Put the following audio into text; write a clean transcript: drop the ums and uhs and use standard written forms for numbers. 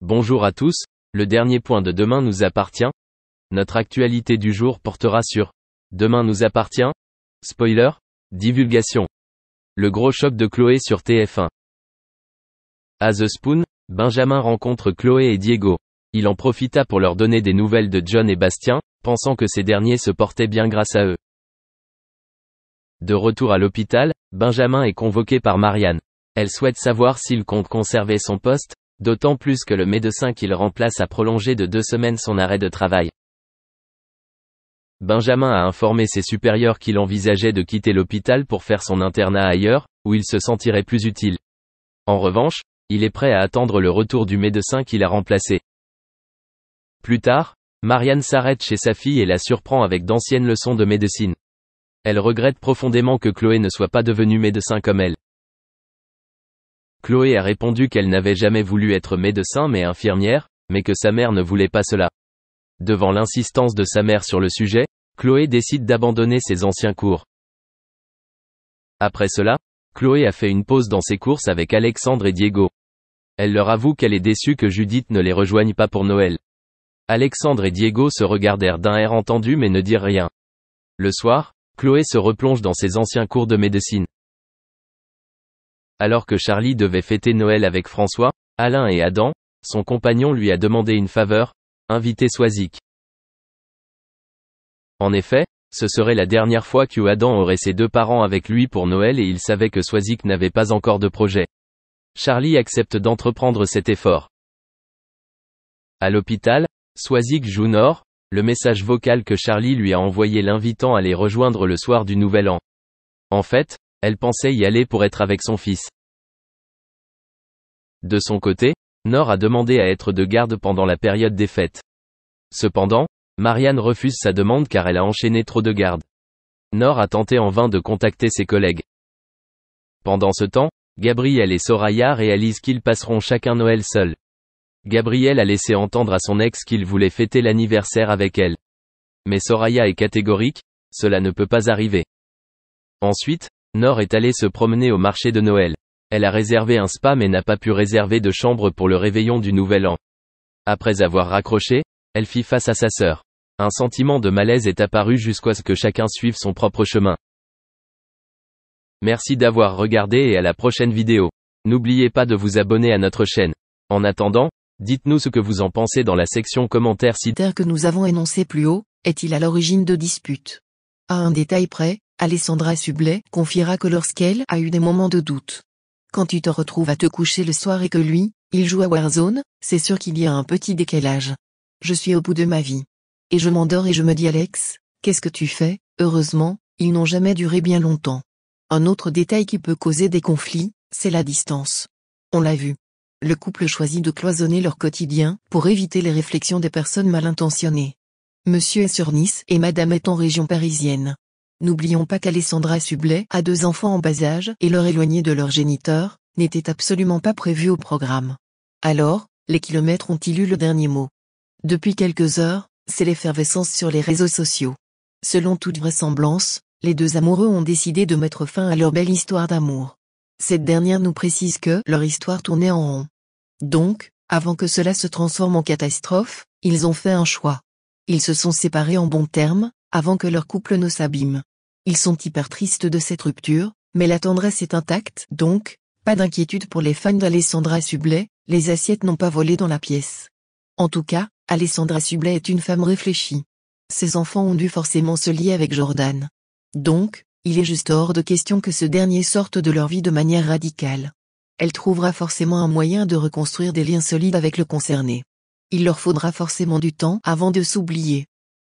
Bonjour à tous, le dernier point de Demain nous appartient. Notre actualité du jour portera sur Demain nous appartient. Spoiler, divulgation. Le gros choc de Chloé sur TF1. À The Spoon, Benjamin rencontre Chloé et Diego. Il en profita pour leur donner des nouvelles de John et Bastien, pensant que ces derniers se portaient bien grâce à eux. De retour à l'hôpital, Benjamin est convoqué par Marianne. Elle souhaite savoir s'il compte conserver son poste, d'autant plus que le médecin qu'il remplace a prolongé de 2 semaines son arrêt de travail. Benjamin a informé ses supérieurs qu'il envisageait de quitter l'hôpital pour faire son internat ailleurs, où il se sentirait plus utile. En revanche, il est prêt à attendre le retour du médecin qui l'a remplacé. Plus tard, Marianne s'arrête chez sa fille et la surprend avec d'anciennes leçons de médecine. Elle regrette profondément que Chloé ne soit pas devenue médecin comme elle. Chloé a répondu qu'elle n'avait jamais voulu être médecin mais infirmière, mais que sa mère ne voulait pas cela. Devant l'insistance de sa mère sur le sujet, Chloé décide d'abandonner ses anciens cours. Après cela, Chloé a fait une pause dans ses courses avec Alexandre et Diego. Elle leur avoue qu'elle est déçue que Judith ne les rejoigne pas pour Noël. Alexandre et Diego se regardèrent d'un air entendu mais ne dirent rien. Le soir, Chloé se replonge dans ses anciens cours de médecine. Alors que Charlie devait fêter Noël avec François, Alain et Adam, son compagnon lui a demandé une faveur, inviter Swazik. En effet, ce serait la dernière fois que Adam aurait ses 2 parents avec lui pour Noël et il savait que Swazik n'avait pas encore de projet. Charlie accepte d'entreprendre cet effort. À l'hôpital, Swazik joue Nord, le message vocal que Charlie lui a envoyé l'invitant à les rejoindre le soir du Nouvel An. En fait, elle pensait y aller pour être avec son fils. De son côté, Nord a demandé à être de garde pendant la période des fêtes. Cependant, Marianne refuse sa demande car elle a enchaîné trop de gardes. Nord a tenté en vain de contacter ses collègues. Pendant ce temps, Gabriel et Soraya réalisent qu'ils passeront chacun Noël seuls. Gabriel a laissé entendre à son ex qu'il voulait fêter l'anniversaire avec elle. Mais Soraya est catégorique, cela ne peut pas arriver. Ensuite, Nord est allée se promener au marché de Noël. Elle a réservé un spa mais n'a pas pu réserver de chambre pour le réveillon du Nouvel An. Après avoir raccroché, elle fit face à sa sœur. Un sentiment de malaise est apparu jusqu'à ce que chacun suive son propre chemin. Merci d'avoir regardé et à la prochaine vidéo. N'oubliez pas de vous abonner à notre chaîne. En attendant, dites-nous ce que vous en pensez dans la section commentaires que nous avons énoncé plus haut, est-il à l'origine de disputes. À un détail près, Alessandra Sublet confiera que lorsqu'elle a eu des moments de doute. Quand tu te retrouves à te coucher le soir et que lui, il joue à Warzone, c'est sûr qu'il y a un petit décalage. Je suis au bout de ma vie. Et je m'endors et je me dis Alex, qu'est-ce que tu fais? Heureusement, ils n'ont jamais duré bien longtemps. Un autre détail qui peut causer des conflits, c'est la distance. On l'a vu. Le couple choisit de cloisonner leur quotidien, pour éviter les réflexions des personnes mal intentionnées. Monsieur est sur Nice et Madame est en région parisienne. N'oublions pas qu'Alessandra Sublet a 2 enfants en bas âge et leur éloigner de leur géniteur, n'était absolument pas prévu au programme. Alors, les kilomètres ont-ils eu le dernier mot? Depuis quelques heures, c'est l'effervescence sur les réseaux sociaux. Selon toute vraisemblance, les 2 amoureux ont décidé de mettre fin à leur belle histoire d'amour. Cette dernière nous précise que leur histoire tournait en rond. Donc, avant que cela se transforme en catastrophe, ils ont fait un choix. Ils se sont séparés en bons termes, avant que leur couple ne s'abîme. Ils sont hyper tristes de cette rupture, mais la tendresse est intacte, donc, pas d'inquiétude pour les fans d'Alessandra Sublet, les assiettes n'ont pas volé dans la pièce. En tout cas, Alessandra Sublet est une femme réfléchie. Ses enfants ont dû forcément se lier avec Jordan. Donc, il est juste hors de question que ce dernier sorte de leur vie de manière radicale. Elle trouvera forcément un moyen de reconstruire des liens solides avec le concerné. Il leur faudra forcément du temps avant de s'oublier.